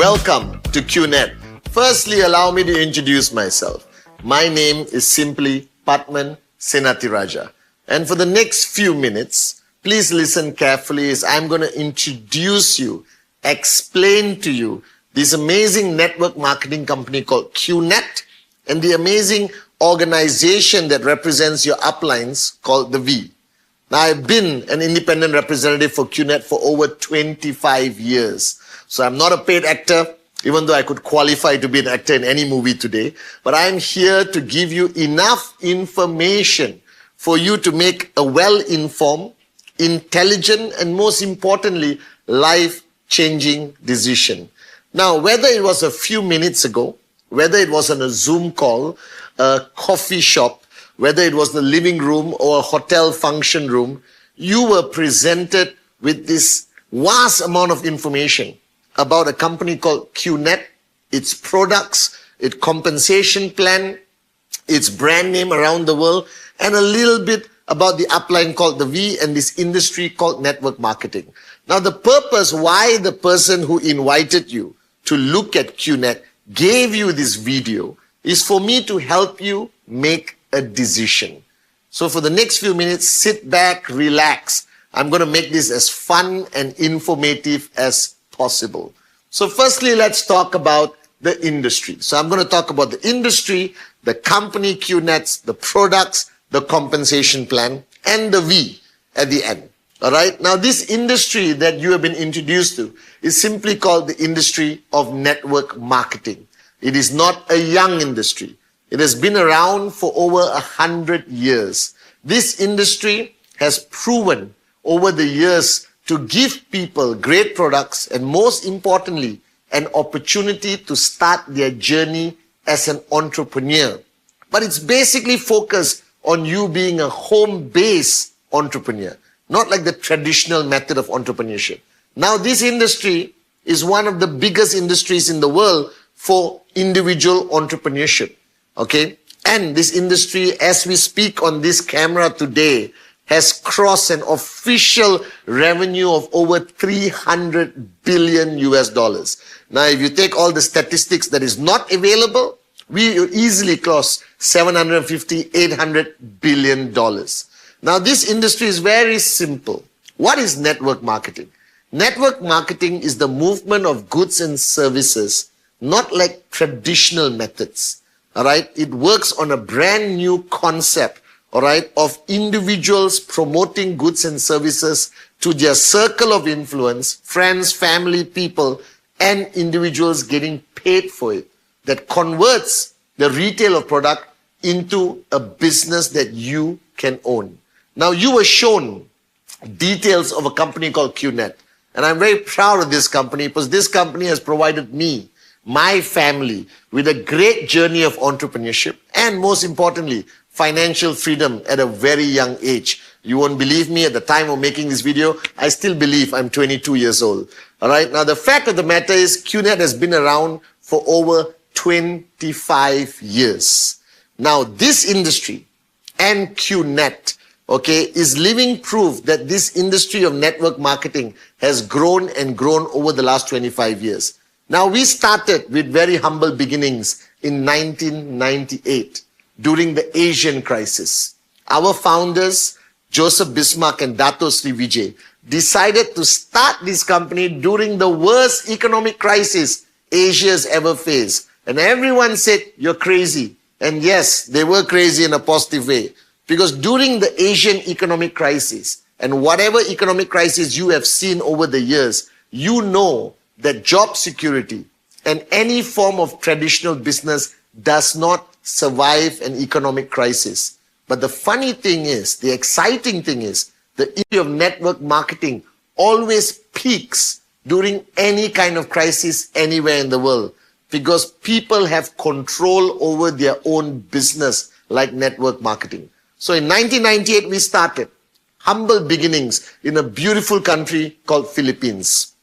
Welcome to QNet. Firstly, allow me to introduce myself. My name is simply Putman Sanathiraja. And for the next few minutes, please listen carefully as I'm going to introduce you, explain to you this amazing network marketing company called QNet and the amazing organization that represents your uplines called the V. Now, I've been an independent representative for QNet for over 25 years. So I'm not a paid actor, even though I could qualify to be an actor in any movie today. But I'm here to give you enough information for you to make a well-informed, intelligent, and most importantly, life-changing decision. Now, whether it was a few minutes ago, whether it was on a Zoom call, a coffee shop, whether it was the living room or a hotel function room, you were presented with this vast amount of information about a company called QNet, its products, its compensation plan, its brand name around the world, and a little bit about the upline called the V and this industry called network marketing. Now, the purpose why the person who invited you to look at QNet gave you this video is for me to help you make a decision. So for the next few minutes, sit back, relax. I'm going to make this as fun and informative as possible. So firstly, let's talk about the industry. So I'm going to talk about the industry, the company QNets, the products, the compensation plan, and the V at the end. All right. Now, this industry that you have been introduced to is simply called the industry of network marketing. It is not a young industry. It has been around for over 100 years. This industry has proven over the years to give people great products and most importantly, an opportunity to start their journey as an entrepreneur. But it's basically focused on you being a home-based entrepreneur, not like the traditional method of entrepreneurship. Now, this industry is one of the biggest industries in the world for individual entrepreneurship. Okay, and this industry, as we speak on this camera today, has crossed an official revenue of over 300 billion US dollars. Now, if you take all the statistics that is not available, we easily cross 750, 800 billion dollars. Now, this industry is very simple. What is network marketing? Network marketing is the movement of goods and services, not like traditional methods. All right, it works on a brand new concept, all right, of individuals promoting goods and services to their circle of influence, friends, family, people, and individuals getting paid for it. That converts the retail of product into a business that you can own. Now, you were shown details of a company called QNet, and I'm very proud of this company because this company has provided me, my family, with a great journey of entrepreneurship and most importantly, financial freedom at a very young age. You won't believe me, at the time of making this video, I still believe I'm 22 years old. All right. Now, the fact of the matter is QNet has been around for over 25 years. Now, this industry and QNet, okay, is living proof that this industry of network marketing has grown and grown over the last 25 years. Now, we started with very humble beginnings in 1998 during the Asian crisis. Our founders, Joseph Bismarck and Dato Sri Vijay, decided to start this company during the worst economic crisis Asia has ever faced. And everyone said, you're crazy. And yes, they were crazy in a positive way. Because during the Asian economic crisis, and whatever economic crisis you have seen over the years, you know that job security and any form of traditional business does not survive an economic crisis. But the funny thing is, the exciting thing is, the issue of network marketing always peaks during any kind of crisis anywhere in the world because people have control over their own business like network marketing. So in 1998, we started humble beginnings in a beautiful country called Philippines.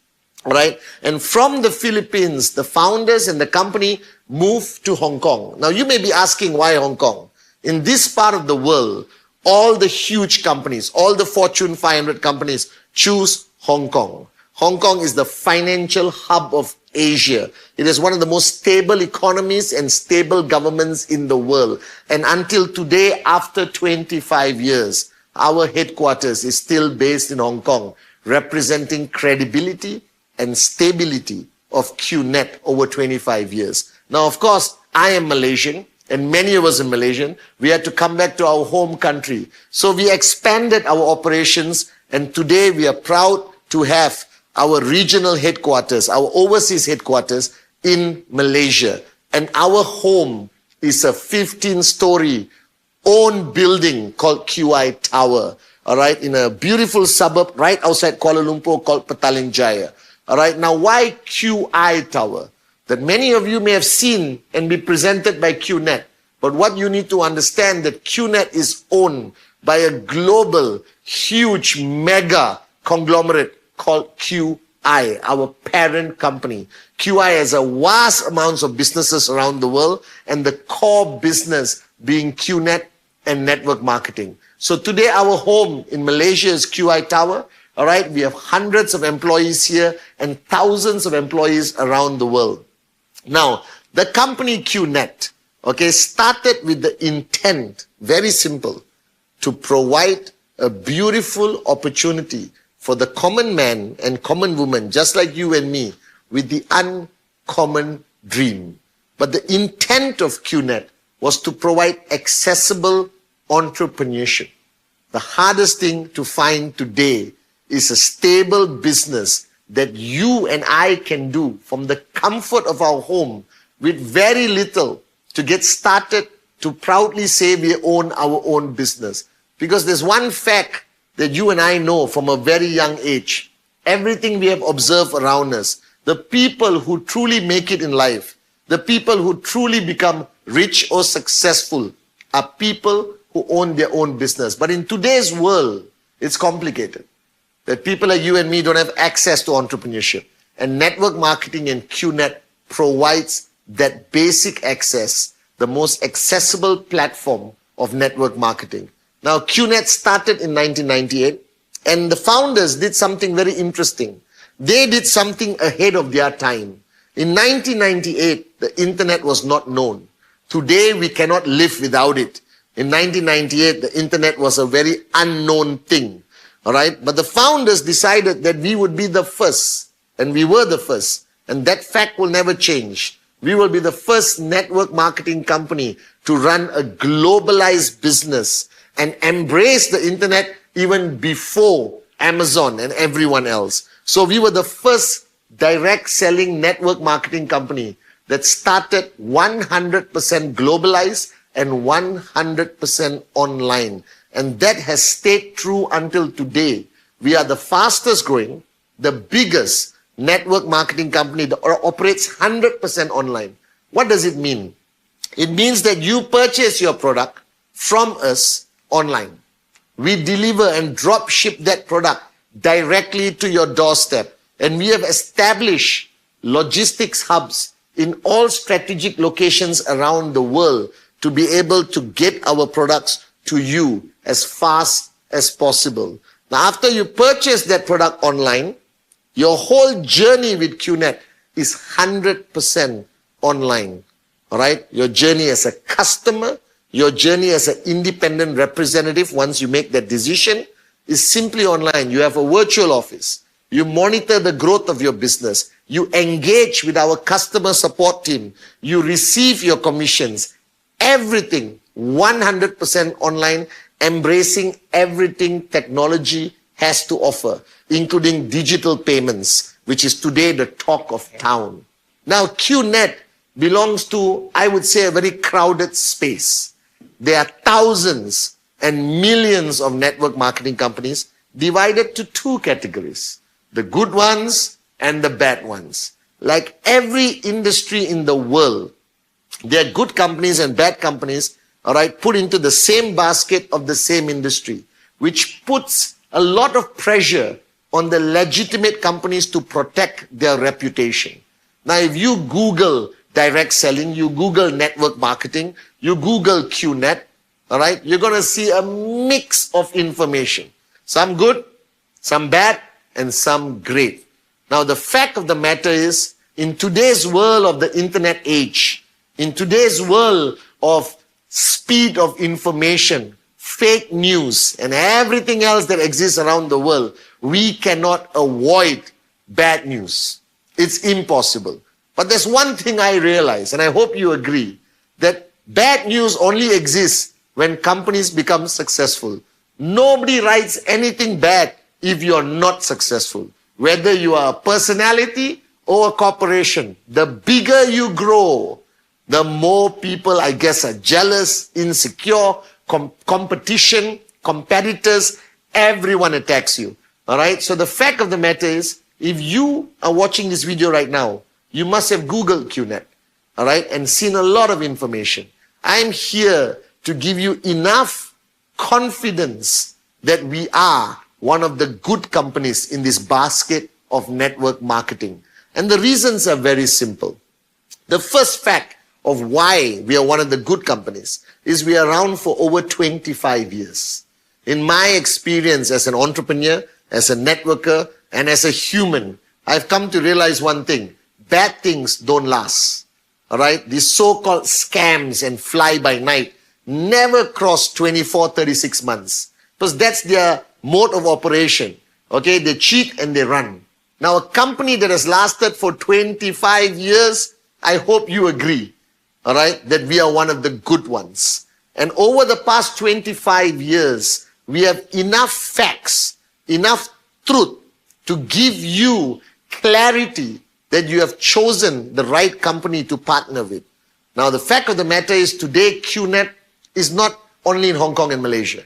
All right. And from the Philippines, the founders and the company moved to Hong Kong. Now, you may be asking why Hong Kong? In this part of the world, all the huge companies, all the Fortune 500 companies choose Hong Kong. Hong Kong is the financial hub of Asia. It is one of the most stable economies and stable governments in the world. And until today, after 25 years, our headquarters is still based in Hong Kong, representing credibility and stability of QNet over 25 years. Now, of course, I am Malaysian, and many of us are Malaysian. We had to come back to our home country. So we expanded our operations, and today we are proud to have our regional headquarters, our overseas headquarters in Malaysia. And our home is a 15-story own building called QI Tower, all right, in a beautiful suburb right outside Kuala Lumpur called Petaling Jaya. All right, now why QI Tower? That many of you may have seen and be presented by QNet. But what you need to understand that QNet is owned by a global, huge, mega conglomerate called QI, our parent company. QI has a vast amounts of businesses around the world, and the core business being QNet and network marketing. So today our home in Malaysia is QI Tower. All right, we have hundreds of employees here and thousands of employees around the world. Now, the company QNet, okay, started with the intent, very simple, to provide a beautiful opportunity for the common man and common woman, just like you and me, with the uncommon dream. But the intent of QNet was to provide accessible entrepreneurship. The hardest thing to find today is a stable business that you and I can do from the comfort of our home with very little to get started, to proudly say we own our own business. Because there's one fact that you and I know from a very young age. Everything we have observed around us, the people who truly make it in life, the people who truly become rich or successful are people who own their own business. But in today's world, it's complicated. That people like you and me don't have access to entrepreneurship. And network marketing and QNet provides that basic access, the most accessible platform of network marketing. Now, QNet started in 1998, and the founders did something very interesting. They did something ahead of their time. In 1998, the internet was not known. Today, we cannot live without it. In 1998, the internet was a very unknown thing. All right, but the founders decided that we would be the first, and we were the first, and that fact will never change. We will be the first network marketing company to run a globalized business and embrace the internet even before Amazon and everyone else. So we were the first direct selling network marketing company that started 100% globalized and 100% online. And that has stayed true until today. We are the fastest growing, the biggest network marketing company that operates 100% online. What does it mean? It means that you purchase your product from us online. We deliver and drop ship that product directly to your doorstep. And we have established logistics hubs in all strategic locations around the world to be able to get our products to you as fast as possible. Now, after you purchase that product online, your whole journey with QNet is 100% online. All right? Your journey as a customer, your journey as an independent representative, once you make that decision, is simply online. You have a virtual office. You monitor the growth of your business. You engage with our customer support team. You receive your commissions. Everything 100% online, embracing everything technology has to offer, including digital payments, which is today the talk of town. Now, QNet belongs to, I would say, a very crowded space. There are thousands and millions of network marketing companies divided to two categories, the good ones and the bad ones. Like every industry in the world, there are good companies and bad companies, all right, put into the same basket of the same industry, which puts a lot of pressure on the legitimate companies to protect their reputation. Now, if you Google direct selling, you Google network marketing, you Google QNet, all right, you're going to see a mix of information. Some good, some bad, and some great. Now, the fact of the matter is, in today's world of the internet age, in today's world of speed of information, fake news, and everything else that exists around the world, we cannot avoid bad news. It's impossible. But there's one thing I realize, and I hope you agree, that bad news only exists when companies become successful. Nobody writes anything bad if you're not successful. Whether you are a personality or a corporation, the bigger you grow, the more people, I guess, are jealous, insecure, competition, competitors, everyone attacks you. All right? So the fact of the matter is, if you are watching this video right now, you must have Googled QNet, all right, and seen a lot of information. I'm here to give you enough confidence that we are one of the good companies in this basket of network marketing. And the reasons are very simple. The first fact of why we are one of the good companies is we are around for over 25 years. In my experience as an entrepreneur, as a networker, and as a human, I've come to realize one thing. Bad things don't last. All right? These so-called scams and fly-by-night never cross 24, 36 months. Because that's their mode of operation. Okay? They cheat and they run. Now, a company that has lasted for 25 years, I hope you agree, all right, that we are one of the good ones. And over the past 25 years, we have enough facts, enough truth to give you clarity that you have chosen the right company to partner with. Now, the fact of the matter is today, QNet is not only in Hong Kong and Malaysia.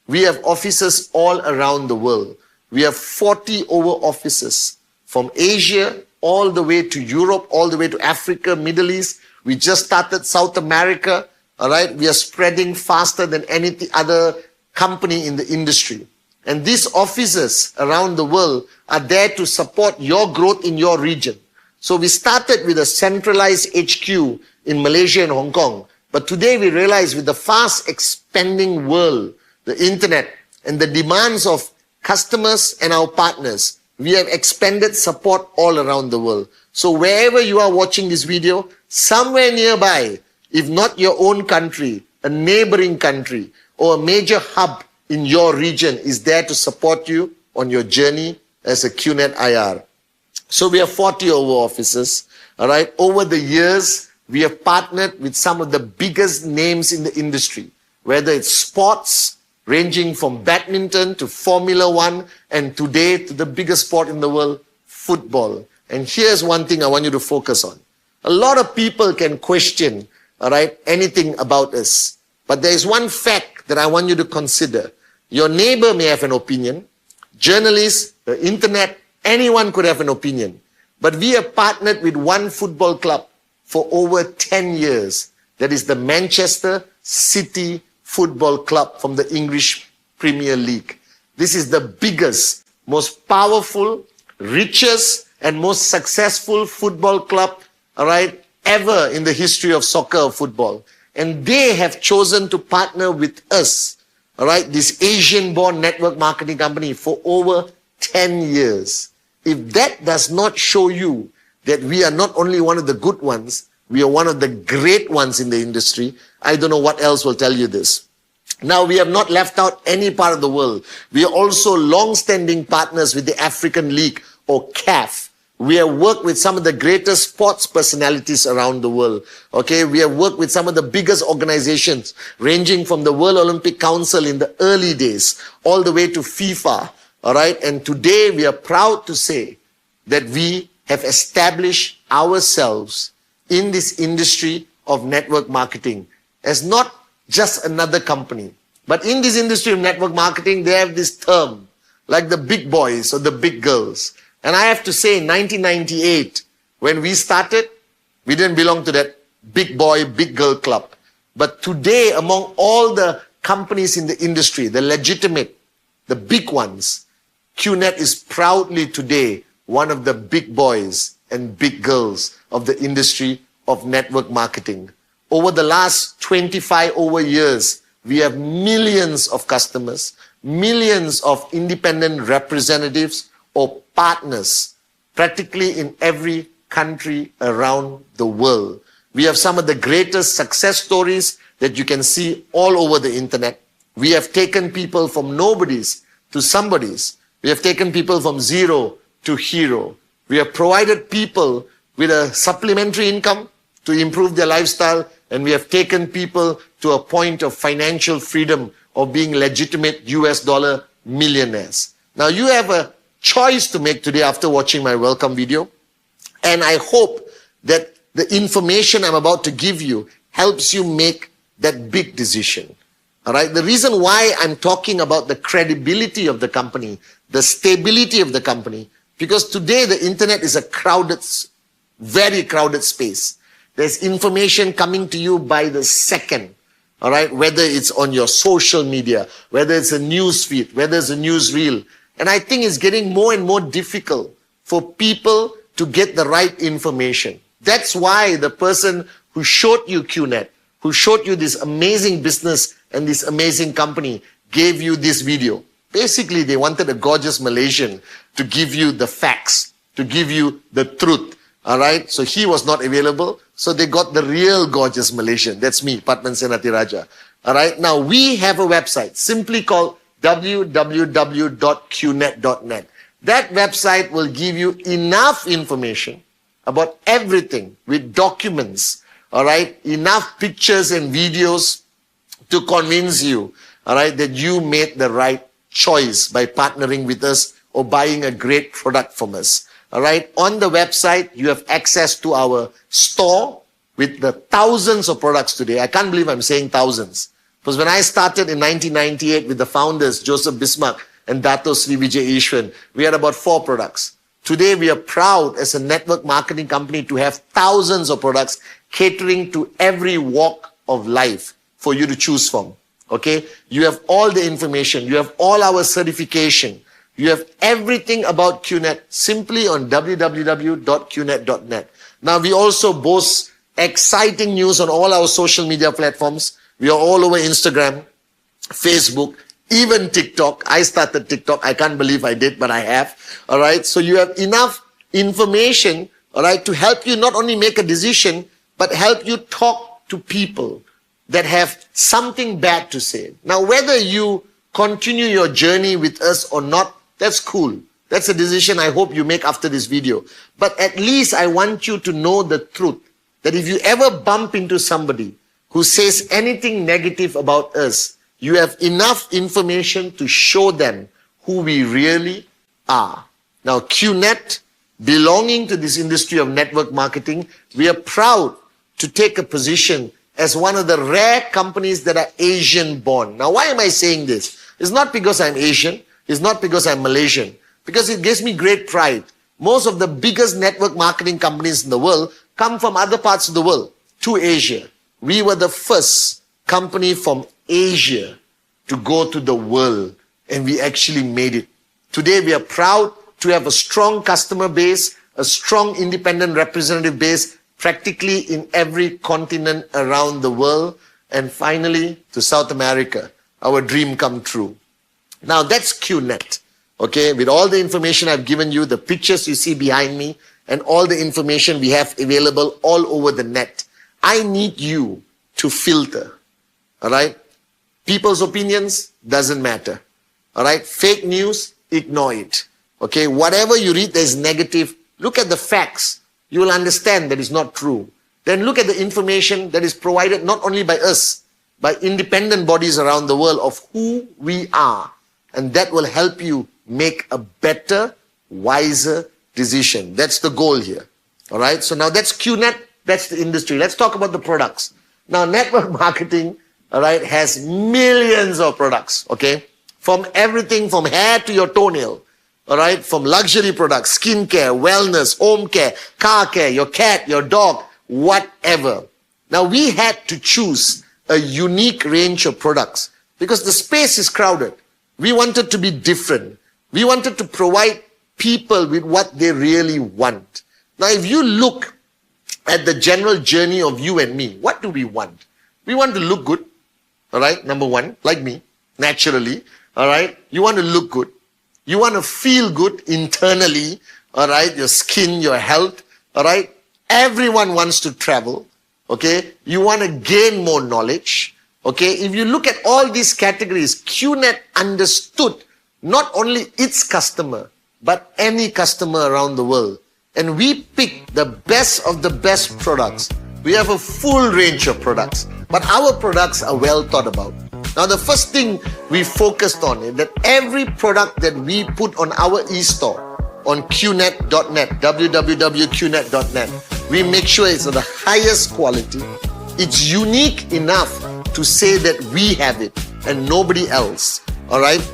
We have offices all around the world. We have 40 over offices from Asia all the way to Europe, all the way to Africa, Middle East. We just started South America, all right? We are spreading faster than any other company in the industry. And these offices around the world are there to support your growth in your region. So we started with a centralized HQ in Malaysia and Hong Kong. But today we realize with the fast expanding world, the internet, and the demands of customers and our partners, we have expanded support all around the world. So wherever you are watching this video, somewhere nearby, if not your own country, a neighboring country, or a major hub in your region is there to support you on your journey as a QNet IR. So we have 40 over offices, all right? Over the years, we have partnered with some of the biggest names in the industry, whether it's sports, ranging from badminton to Formula One, and today to the biggest sport in the world, football. And here's one thing I want you to focus on. A lot of people can question, all right, anything about us. But there is one fact that I want you to consider. Your neighbor may have an opinion. Journalists, the internet, anyone could have an opinion. But we have partnered with one football club for over 10 years. That is the Manchester City Football Club from the English Premier League. This is the biggest, most powerful, richest, and most successful football club, all right, ever in the history of soccer or football. And they have chosen to partner with us, all right, this Asian-born network marketing company for over 10 years. If that does not show you that we are not only one of the good ones, we are one of the great ones in the industry, I don't know what else will tell you this. Now, we have not left out any part of the world. We are also long-standing partners with the African League, or CAF. We have worked with some of the greatest sports personalities around the world. Okay, we have worked with some of the biggest organizations, ranging from the World Olympic Council in the early days, all the way to FIFA. All right, and today we are proud to say that we have established ourselves in this industry of network marketing as not just another company. But in this industry of network marketing, they have this term, like the big boys or the big girls. And I have to say, in 1998, when we started, we didn't belong to that big boy, big girl club. But today, among all the companies in the industry, the legitimate, the big ones, QNet is proudly today one of the big boys and big girls of the industry of network marketing. Over the last 25 over years, we have millions of customers, millions of independent representatives or partners practically in every country around the world. We have some of the greatest success stories that you can see all over the internet. We have taken people from nobodies to somebodies. We have taken people from zero to hero. We have provided people with a supplementary income to improve their lifestyle, and we have taken people to a point of financial freedom of being legitimate US dollar millionaires. Now you have a choice to make today after watching my welcome video, and I hope that the information I'm about to give you helps you make that big decision. All right. The reason why I'm talking about the credibility of the company, the stability of the company, because today the internet is a crowded, very crowded space. There's information coming to you by the second. All right. Whether it's on your social media, whether it's a news feed, whether it's a news reel. And I think it's getting more and more difficult for people to get the right information. That's why the person who showed you QNet, who showed you this amazing business and this amazing company, gave you this video. Basically, they wanted a gorgeous Malaysian to give you the facts, to give you the truth. All right. So he was not available. So they got the real gorgeous Malaysian. That's me, Petmn Sanathiraja. All right. Now we have a website simply called www.qnet.net. That website will give you enough information about everything with documents. All right. Enough pictures and videos to convince you, all right, that you made the right choice by partnering with us or buying a great product from us. All right. On the website, you have access to our store with the thousands of products today. I can't believe I'm saying thousands. Because when I started in 1998 with the founders, Joseph Bismarck and Dato Sri Vijay Ishwan, we had about 4 products. Today, we are proud as a network marketing company to have thousands of products catering to every walk of life for you to choose from. Okay? You have all the information. You have all our certification. You have everything about QNet simply on www.qnet.net. Now, we also boast exciting news on all our social media platforms. We are all over Instagram, Facebook, even TikTok. I started TikTok. I can't believe I did, but I have. All right. So you have enough information, all right, to help you not only make a decision, but help you talk to people that have something bad to say. Now, whether you continue your journey with us or not, that's cool. That's a decision I hope you make after this video. But at least I want you to know the truth, that if you ever bump into somebody who says anything negative about us, you have enough information to show them who we really are. Now, QNet, belonging to this industry of network marketing, we are proud to take a position as one of the rare companies that are Asian born. Now, why am I saying this? It's not because I'm Asian. It's not because I'm Malaysian. Because it gives me great pride. Most of the biggest network marketing companies in the world come from other parts of the world to Asia. We were the first company from Asia to go to the world, and we actually made it. Today, we are proud to have a strong customer base, a strong independent representative base, practically in every continent around the world, and finally to South America, our dream come true. Now that's QNet, okay? With all the information I've given you, the pictures you see behind me, and all the information we have available all over the net. I need you to filter, all right? People's opinions, doesn't matter, all right? Fake news, ignore it, okay? Whatever you read that is negative, look at the facts. You will understand that it's not true. Then look at the information that is provided not only by us, by independent bodies around the world of who we are. And that will help you make a better, wiser decision. That's the goal here. All right. So now that's QNet. That's the industry. Let's talk about the products. Now, network marketing, all right, has millions of products. Okay. From everything from hair to your toenail. All right. From luxury products, skincare, wellness, home care, car care, your cat, your dog, whatever. Now, we had to choose a unique range of products because the space is crowded. We wanted to be different. We wanted to provide people with what they really want. Now, if you look at the general journey of you and me, what do we want? We want to look good, all right, number one, like me, naturally, all right? You want to look good. You want to feel good internally, all right, your skin, your health, all right. Everyone wants to travel, okay. You want to gain more knowledge, okay. If you look at all these categories, QNet understood not only its customer, but any customer around the world. And we pick the best of the best products. We have a full range of products, but our products are well thought about. Now, the first thing we focused on is that every product that we put on our e-store on QNet.net, www.qnet.net, we make sure it's of the highest quality. It's unique enough to say that we have it and nobody else, all right?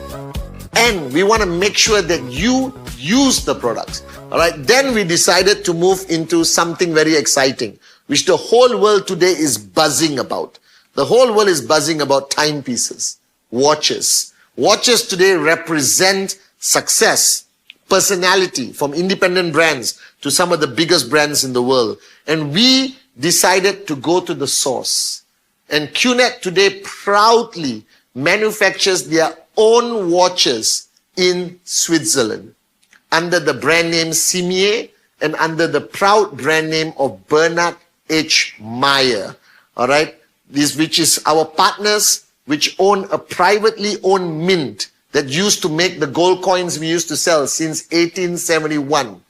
And we want to make sure that you use the products, all right? Then we decided to move into something very exciting, which the whole world today is buzzing about. The whole world is buzzing about timepieces, watches. Watches today represent success, personality, from independent brands to some of the biggest brands in the world. And we decided to go to the source. And QNet today proudly manufactures their own watches in Switzerland under the brand name Simier and under the proud brand name of Bernard H. Meyer. All right. Which is our partners, which own a privately owned mint that used to make the gold coins we used to sell since 1871.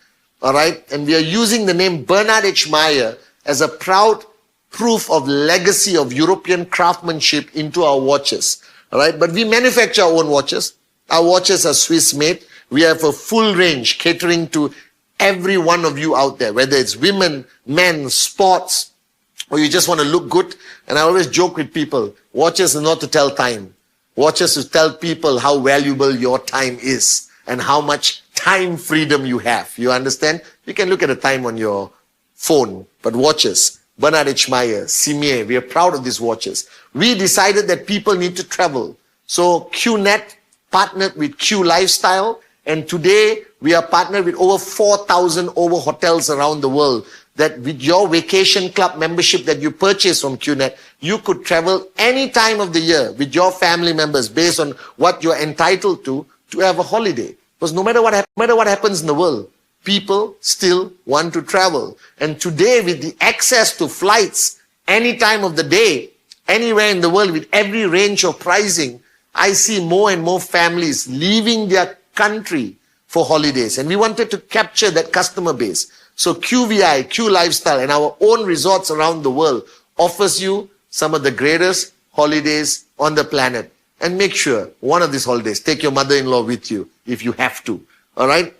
All right. And we are using the name Bernard H. Meyer as a proud proof of legacy of European craftsmanship into our watches. All right. But we manufacture our own watches. Our watches are Swiss made. We have a full range catering to every one of you out there, whether it's women, men, sports, or you just want to look good. And I always joke with people, watches are not to tell time. Watches to tell people how valuable your time is and how much time freedom you have. You understand? You can look at the time on your phone, but watches, Bernard H. Meyer, Simier, we are proud of these watches. We decided that people need to travel. So QNet partnered with Q Lifestyle, and today we are partnered with over 4,000 hotels around the world, that with your vacation club membership that you purchase from QNet, you could travel any time of the year with your family members based on what you're entitled to have a holiday. Because no matter what happens in the world, people still want to travel. And today, with the access to flights any time of the day, anywhere in the world, with every range of pricing, I see more and more families leaving their country for holidays. And we wanted to capture that customer base. So QVI, Q Lifestyle, and our own resorts around the world offers you some of the greatest holidays on the planet. And make sure one of these holidays, take your mother-in-law with you if you have to. All right.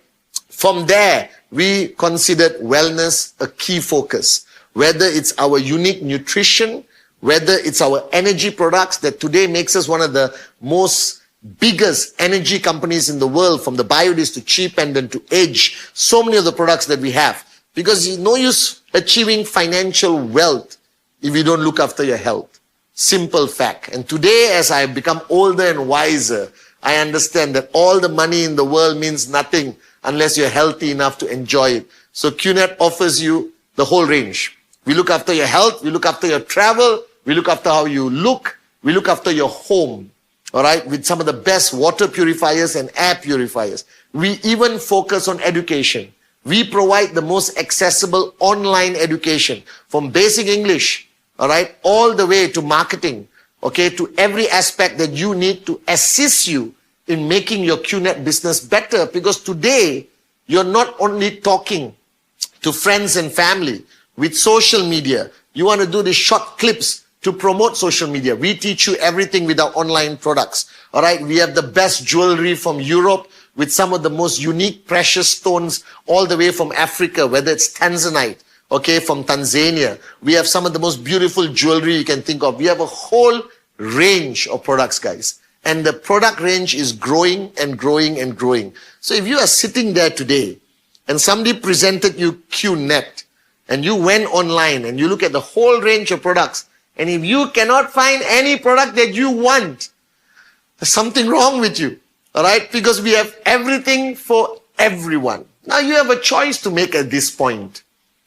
From there, we considered wellness a key focus. Whether it's our unique nutrition, whether it's our energy products that today makes us one of the most biggest energy companies in the world, from the Biodis to Cheap and then to Edge, so many of the products that we have. Because it's no use achieving financial wealth if you don't look after your health. Simple fact. And today, as I have become older and wiser, I understand that all the money in the world means nothing unless you're healthy enough to enjoy it. So QNet offers you the whole range. We look after your health, we look after your travel, we look after how you look, we look after your home. All right, with some of the best water purifiers and air purifiers. We even focus on education. We provide the most accessible online education, from basic English, all right, all the way to marketing, okay, to every aspect that you need to assist you in making your QNet business better. Because today, you're not only talking to friends and family with social media. You want to do the short clips to promote social media. We teach you everything with our online products. All right. We have the best jewelry from Europe with some of the most unique precious stones all the way from Africa, whether it's Tanzanite, okay, from Tanzania. We have some of the most beautiful jewelry you can think of. We have a whole range of products, guys. And the product range is growing and growing and growing. So if you are sitting there today and somebody presented you QNet and you went online and you look at the whole range of products, and if you cannot find any product that you want, there's something wrong with you. All right? Because we have everything for everyone. Now you have a choice to make at this point.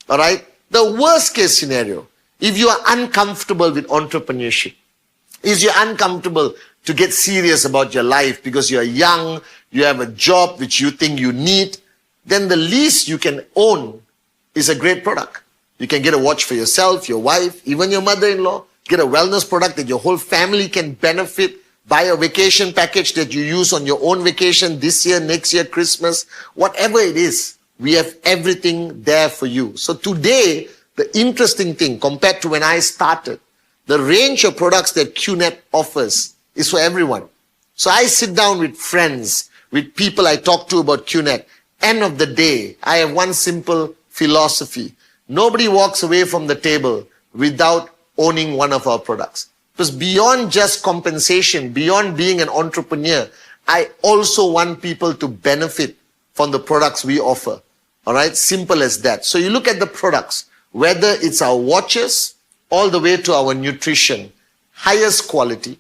All right? The worst case scenario, if you are uncomfortable with entrepreneurship, is you're uncomfortable to get serious about your life because you're young, you have a job which you think you need, then the least you can own is a great product. You can get a watch for yourself, your wife, even your mother-in-law. Get a wellness product that your whole family can benefit. Buy a vacation package that you use on your own vacation this year, next year, Christmas, whatever it is. We have everything there for you. So today, the interesting thing compared to when I started, the range of products that QNet offers is for everyone. So I sit down with friends, with people I talk to about QNet. End of the day, I have one simple philosophy. Nobody walks away from the table without owning one of our products. Because beyond just compensation, beyond being an entrepreneur, I also want people to benefit from the products we offer. All right, simple as that. So you look at the products, whether it's our watches, all the way to our nutrition, highest quality,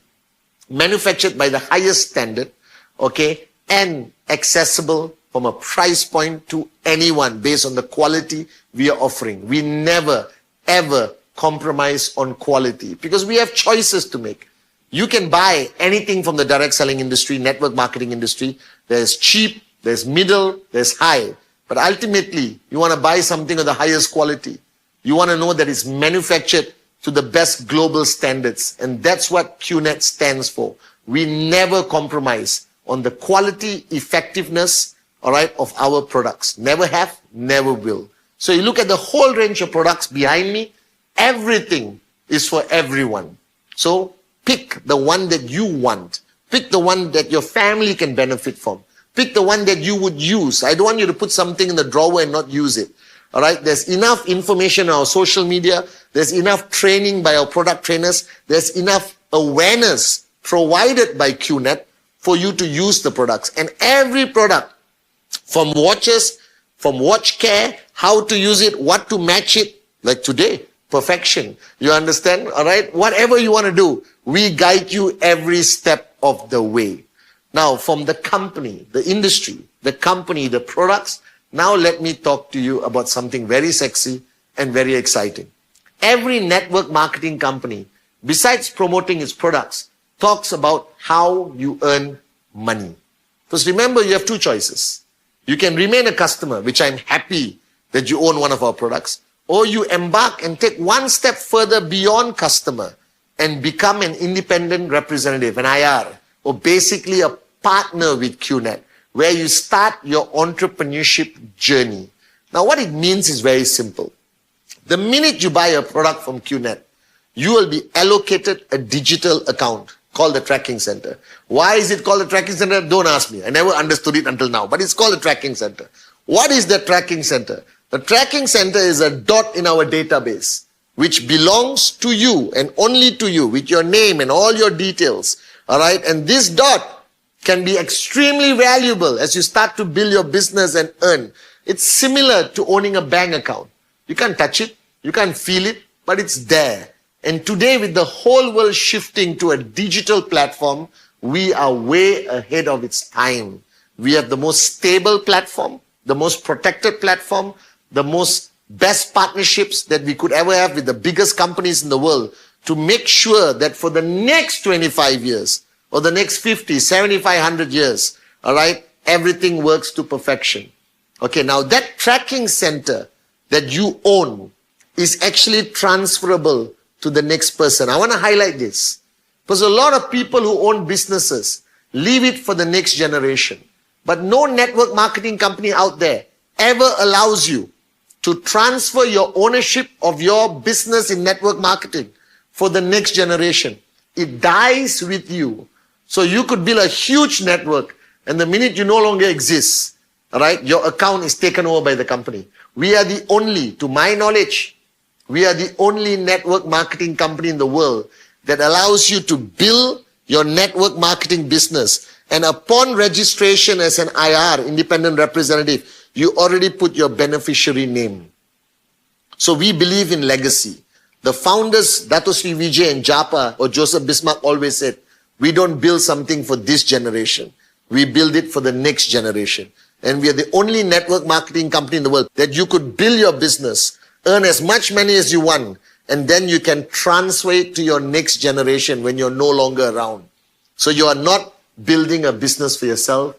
manufactured by the highest standard, okay, and accessible from a price point to anyone based on the quality we are offering. We never, ever compromise on quality because we have choices to make. You can buy anything from the direct selling industry, network marketing industry. There's cheap, there's middle, there's high. But ultimately, you want to buy something of the highest quality. You want to know that it's manufactured to the best global standards. And that's what QNet stands for. We never compromise on the quality, effectiveness, all right, of our products. Never have, never will. So you look at the whole range of products behind me, everything is for everyone. So pick the one that you want. Pick the one that your family can benefit from. Pick the one that you would use. I don't want you to put something in the drawer and not use it. All right, there's enough information on our social media. There's enough training by our product trainers. There's enough awareness provided by QNet for you to use the products. And every product, from watches, from watch care, how to use it, what to match it, like today, perfection. You understand? All right, whatever you want to do, we guide you every step of the way. Now, from the company, the industry, the company, the products, now let me talk to you about something very sexy and very exciting. Every network marketing company, besides promoting its products, talks about how you earn money. Because remember, you have two choices. You can remain a customer, which I'm happy that you own one of our products, or you embark and take one step further beyond customer and become an independent representative, an IR, or basically a partner with QNet, where you start your entrepreneurship journey. Now, what it means is very simple. The minute you buy a product from QNet, you will be allocated a digital account called the tracking center. Why is it called the tracking center? Don't ask me. I never understood it until now, but it's called the tracking center. What is the tracking center? The tracking center is a dot in our database, which belongs to you and only to you, with your name and all your details. All right, and this dot can be extremely valuable as you start to build your business and earn. It's similar to owning a bank account. You can't touch it, you can't feel it, but it's there. And today, with the whole world shifting to a digital platform, we are way ahead of its time. We have the most stable platform, the most protected platform, the most best partnerships that we could ever have with the biggest companies in the world, to make sure that for the next 25 years or the next 50, 75, 100 years, all right, everything works to perfection. Okay, now that tracking center that you own is actually transferable to the next person. I want to highlight this because a lot of people who own businesses leave it for the next generation. But no network marketing company out there ever allows you to transfer your ownership of your business in network marketing for the next generation. It dies with you. So you could build a huge network, and the minute you no longer exist, all right, your account is taken over by the company. We are the only, to my knowledge, we are the only network marketing company in the world that allows you to build your network marketing business. And upon registration as an IR, independent representative, you already put your beneficiary name. So we believe in legacy. The founders, Dato Sri Vijay and Japa or Joseph Bismarck, always said, we don't build something for this generation. We build it for the next generation. And we are the only network marketing company in the world that you could build your business, earn as much money as you want, and then you can transfer it to your next generation when you're no longer around. So you are not building a business for yourself.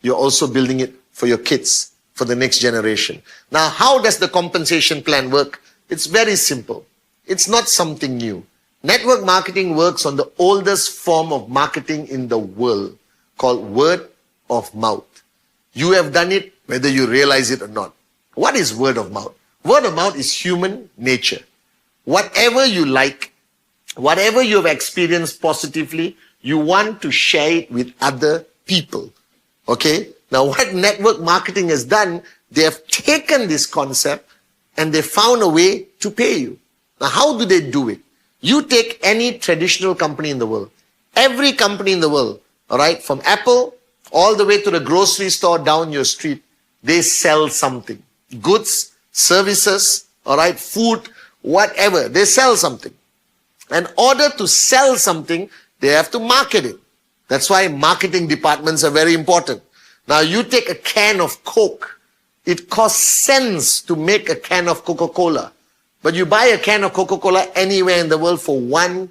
You're also building it for your kids, for the next generation. Now, how does the compensation plan work? It's very simple. It's not something new. Network marketing works on the oldest form of marketing in the world, called word of mouth. You have done it whether you realize it or not. What is word of mouth? Word of mouth is human nature. Whatever you like, whatever you have experienced positively, you want to share it with other people. Okay? Now, what network marketing has done, they have taken this concept and they found a way to pay you. Now, how do they do it? You take any traditional company in the world, every company in the world, all right, from Apple all the way to the grocery store down your street, they sell something. Goods, services, all right, food, whatever, they sell something. In order to sell something, they have to market it. That's why marketing departments are very important. Now, you take a can of Coke. It costs cents to make a can of Coca-Cola. But you buy a can of Coca-Cola anywhere in the world for $1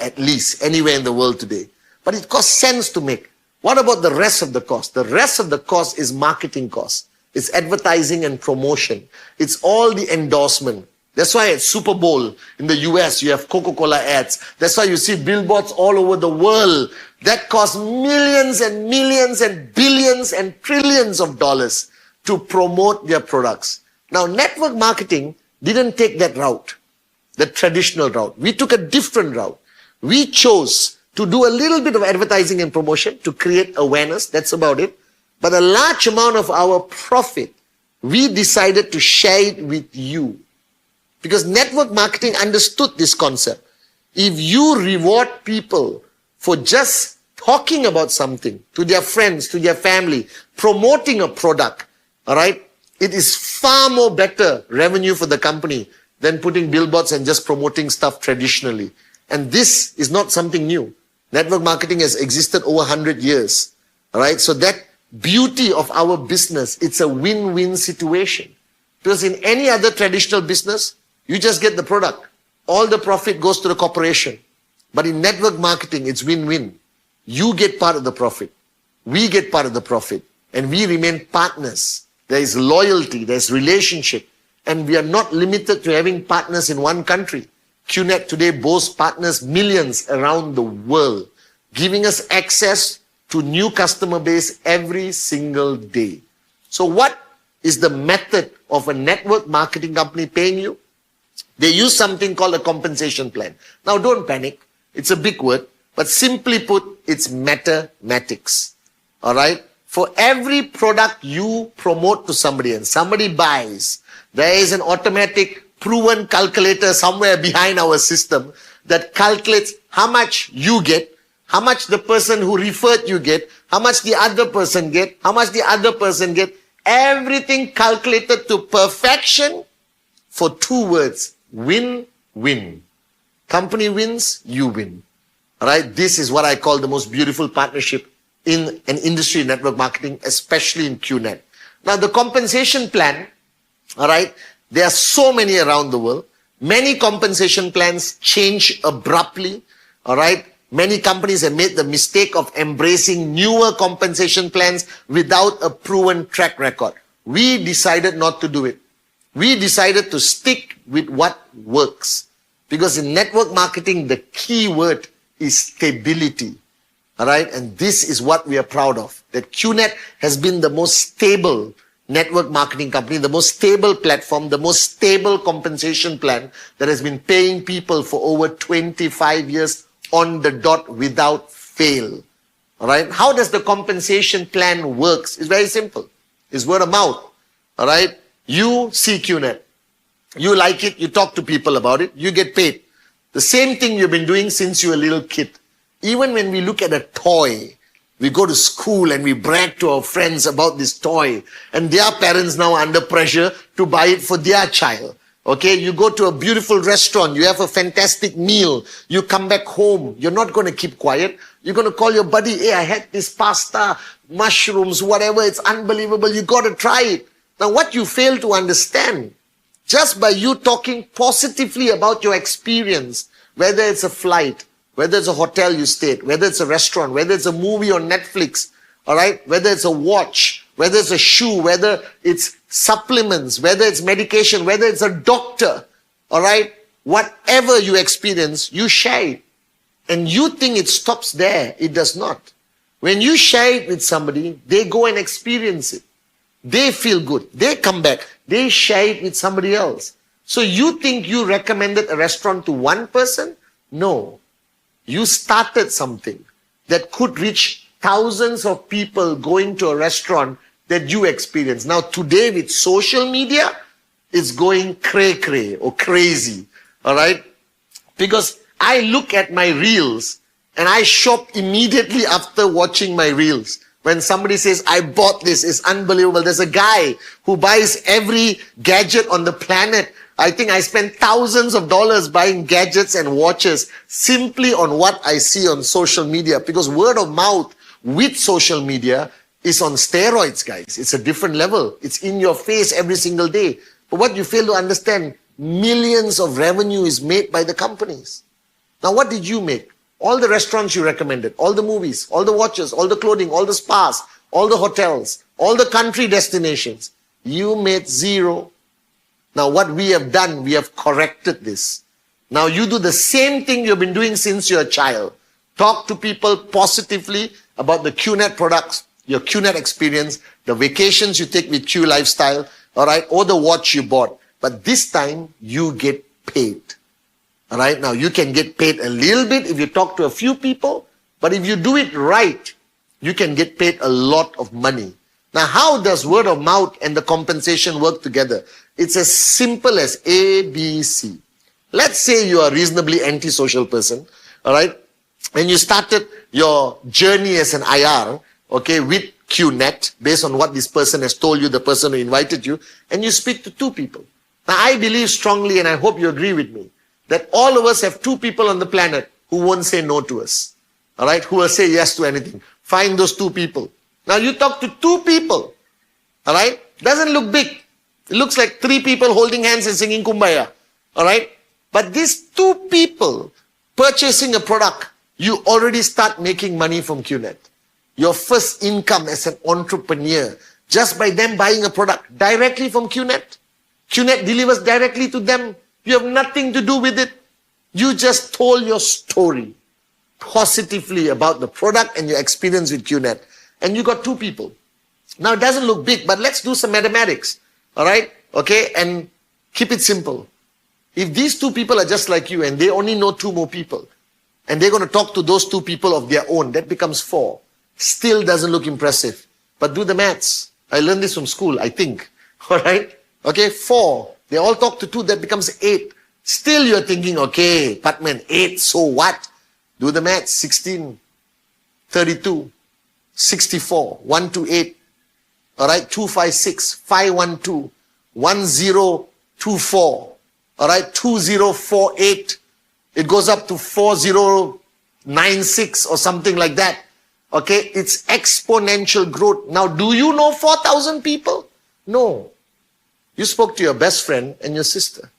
at least, anywhere in the world today. But it costs cents to make. What about the rest of the cost? The rest of the cost is marketing cost. It's advertising and promotion. It's all the endorsement. That's why at Super Bowl in the US, you have Coca-Cola ads. That's why you see billboards all over the world that cost millions and millions and billions and trillions of dollars to promote their products. Now, network marketing didn't take that route, the traditional route. We took a different route. We chose to do a little bit of advertising and promotion to create awareness. That's about it. But a large amount of our profit, we decided to share it with you. Because network marketing understood this concept. If you reward people for just talking about something to their friends, to their family, promoting a product, all right, it is far more better revenue for the company than putting billboards and just promoting stuff traditionally. And this is not something new. Network marketing has existed over 100 years. All right, so that beauty of our business, it's a win-win situation. Because in any other traditional business, you just get the product. All the profit goes to the corporation. But in network marketing, it's win-win. You get part of the profit. We get part of the profit. And we remain partners. There is loyalty, there's relationship. And we are not limited to having partners in one country. QNet today boasts partners millions around the world, giving us access to new customer base every single day. So what is the method of a network marketing company paying you? They use something called a compensation plan. Now, don't panic. It's a big word, but simply put, it's mathematics. All right? For every product you promote to somebody and somebody buys, there is an automatic proven calculator somewhere behind our system that calculates how much you get, how much the person who referred you get, how much the other person get, how much the other person get. Everything calculated to perfection for two words. Win-win. Company wins, you win. All right? This is what I call the most beautiful partnership in an industry network marketing, especially in QNet. Now, the compensation plan, all right, there are so many around the world. Many compensation plans change abruptly, all right? Many companies have made the mistake of embracing newer compensation plans without a proven track record. We decided not to do it. We decided to stick with what works. Because in network marketing, the key word is stability. All right? And this is what we are proud of. That QNet has been the most stable network marketing company, the most stable platform, the most stable compensation plan that has been paying people for over 25 years on the dot without fail. All right? How does the compensation plan works? It's very simple. It's word of mouth. All right? You see QNet. You like it. You talk to people about it. You get paid. The same thing you've been doing since you were a little kid. Even when we look at a toy, we go to school and we brag to our friends about this toy. And their parents now are under pressure to buy it for their child. Okay, you go to a beautiful restaurant, you have a fantastic meal, you come back home, you're not going to keep quiet. You're going to call your buddy, hey, I had this pasta, mushrooms, whatever, it's unbelievable, you got to try it. Now what you fail to understand, just by you talking positively about your experience, whether it's a flight, whether it's a hotel you stayed, whether it's a restaurant, whether it's a movie on Netflix, all right, whether it's a watch, whether it's a shoe, whether it's supplements, whether it's medication, whether it's a doctor, all right? Whatever you experience, you share it. And you think it stops there. It does not. When you share it with somebody, they go and experience it. They feel good. They come back. They share it with somebody else. So you think you recommended a restaurant to one person? No. You started something that could reach thousands of people going to a restaurant that you experienced. Now today with social media, it's going cray-cray or crazy. All right? Because I look at my reels and I shop immediately after watching my reels. When somebody says, I bought this, it's unbelievable. There's a guy who buys every gadget on the planet. I think I spend thousands of dollars buying gadgets and watches simply on what I see on social media. Because word of mouth with social media is on steroids, guys. It's a different level. It's in your face every single day. But what you fail to understand, millions of revenue is made by the companies. Now, what did you make? All the restaurants you recommended, all the movies, all the watches, all the clothing, all the spas, all the hotels, all the country destinations. You made zero. Now, what we have done, we have corrected this. Now, you do the same thing you've been doing since you're a child. Talk to people positively about the QNet products, your QNet experience, the vacations you take with Q Lifestyle, all right, or the watch you bought. But this time, you get paid. All right, now you can get paid a little bit if you talk to a few people, but if you do it right, you can get paid a lot of money. Now, how does word of mouth and the compensation work together? It's as simple as ABC. Let's say you are a reasonably antisocial person, all right, and you started your journey as an IR, okay, with QNet, based on what this person has told you, the person who invited you, and you speak to two people. Now, I believe strongly, and I hope you agree with me, that all of us have two people on the planet who won't say no to us. All right? Who will say yes to anything. Find those two people. Now you talk to two people. All right? Doesn't look big. It looks like three people holding hands and singing Kumbaya. All right? But these two people purchasing a product, you already start making money from QNet. Your first income as an entrepreneur, just by them buying a product directly from QNet. QNet delivers directly to them. You have nothing to do with it. You just told your story positively about the product and your experience with QNet. And you got two people. Now, it doesn't look big, but let's do some mathematics. All right? Okay? And keep it simple. If these two people are just like you and they only know two more people, and they're going to talk to those two people of their own, that becomes 4. Still doesn't look impressive. But do the maths. I learned this from school, I think. All right? Okay? 4. They all talk to 2, that becomes 8. Still you're thinking, okay, Putman, 8, so what? Do the math, 16, 32, 64, 128, all right, 256, 512, 1024, all right, 2048. It goes up to 4096 or something like that. Okay, it's exponential growth. Now, do you know 4,000 people? No. You spoke to your best friend and your sister.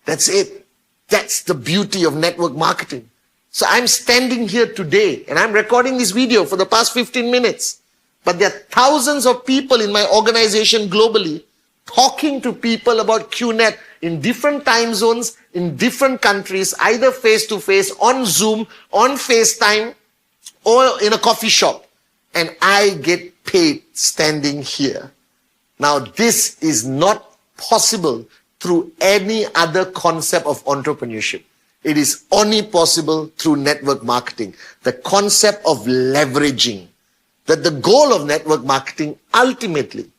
That's it. That's the beauty of network marketing. So I'm standing here today and I'm recording this video for the past 15 minutes. But there are thousands of people in my organization globally talking to people about QNet in different time zones, in different countries, either face-to-face, on Zoom, on FaceTime, or in a coffee shop. And I get paid standing here. Now, this is not possible through any other concept of entrepreneurship. It is only possible through network marketing. The concept of leveraging. That the goal of network marketing, ultimately,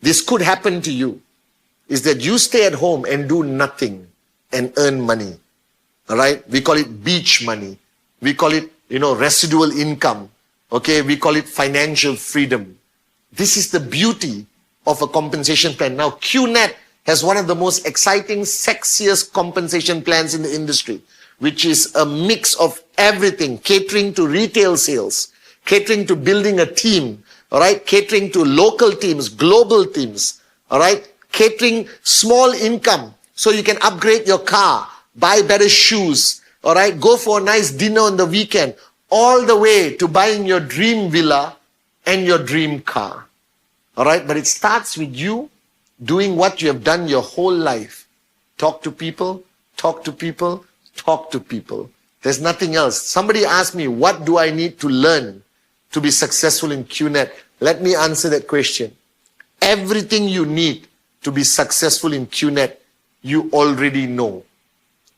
this could happen to you, is that you stay at home and do nothing and earn money. All right? We call it beach money. We call it, residual income. Okay? We call it financial freedom. This is the beauty of a compensation plan. Now, QNet has one of the most exciting, sexiest compensation plans in the industry, which is a mix of everything, catering to retail sales, catering to building a team, all right, catering to local teams, global teams, all right, catering small income so you can upgrade your car, buy better shoes, all right, go for a nice dinner on the weekend, all the way to buying your dream villa and your dream car. All right, but it starts with you doing what you have done your whole life. Talk to people, talk to people, talk to people. There's nothing else. Somebody asked me, what do I need to learn to be successful in QNet? Let me answer that question. Everything you need to be successful in QNet, you already know.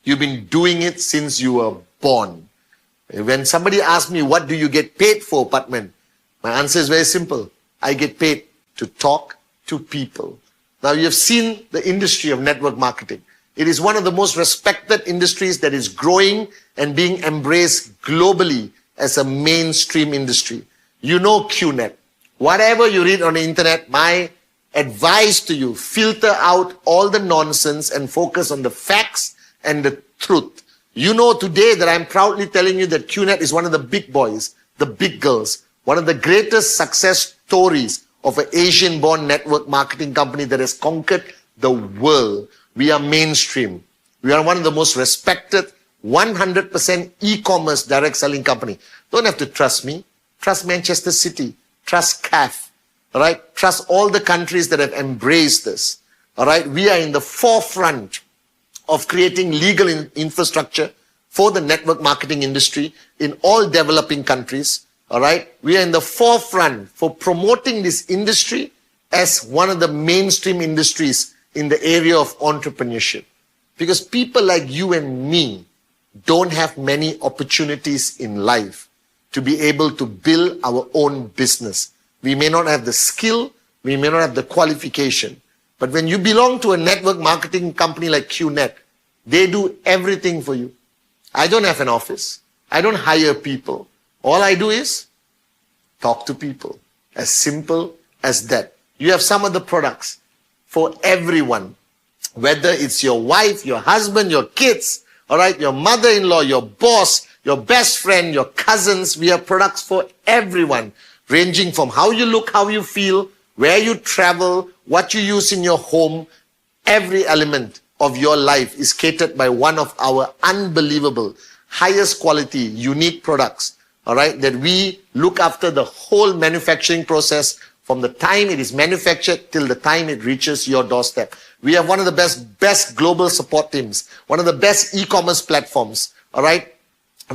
You've been doing it since you were born. When somebody asks me, what do you get paid for, Putman? My answer is very simple. I get paid to talk to people. Now, you have seen the industry of network marketing. It is one of the most respected industries that is growing and being embraced globally as a mainstream industry. You know QNet. Whatever you read on the internet, my advice to you, filter out all the nonsense and focus on the facts and the truth. You know today that I'm proudly telling you that QNet is one of the big boys, the big girls, one of the greatest success stories of an Asian-born network marketing company that has conquered the world. We are mainstream. We are one of the most respected 100% e-commerce direct selling company. Don't have to trust me. Trust Manchester City. Trust CAF. All right? Trust all the countries that have embraced this. All right? We are in the forefront of creating legal infrastructure for the network marketing industry in all developing countries. All right? We are in the forefront for promoting this industry as one of the mainstream industries in the area of entrepreneurship. Because people like you and me don't have many opportunities in life to be able to build our own business. We may not have the skill, we may not have the qualification. But when you belong to a network marketing company like QNet, they do everything for you. I don't have an office. I don't hire people. All I do is talk to people. As simple as that. You have some of the products for everyone. Whether it's your wife, your husband, your kids, all right, your mother-in-law, your boss, your best friend, your cousins. We have products for everyone, ranging from how you look, how you feel, where you travel, what you use in your home. Every element of your life is catered by one of our unbelievable, highest quality, unique products, all right, that we look after the whole manufacturing process from the time it is manufactured till the time it reaches your doorstep. We have one of the best global support teams, one of the best e-commerce platforms, all right.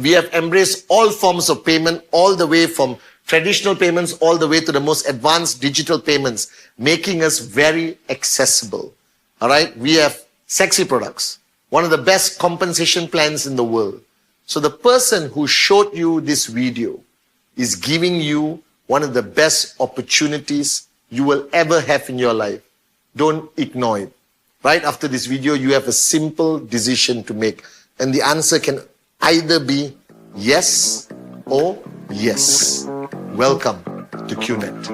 We have embraced all forms of payment, all the way from traditional payments all the way to the most advanced digital payments, making us very accessible, all right. We have sexy products, one of the best compensation plans in the world. So the person who showed you this video is giving you one of the best opportunities you will ever have in your life. Don't ignore it. Right after this video, you have a simple decision to make. And the answer can either be yes or yes. Welcome to QNet.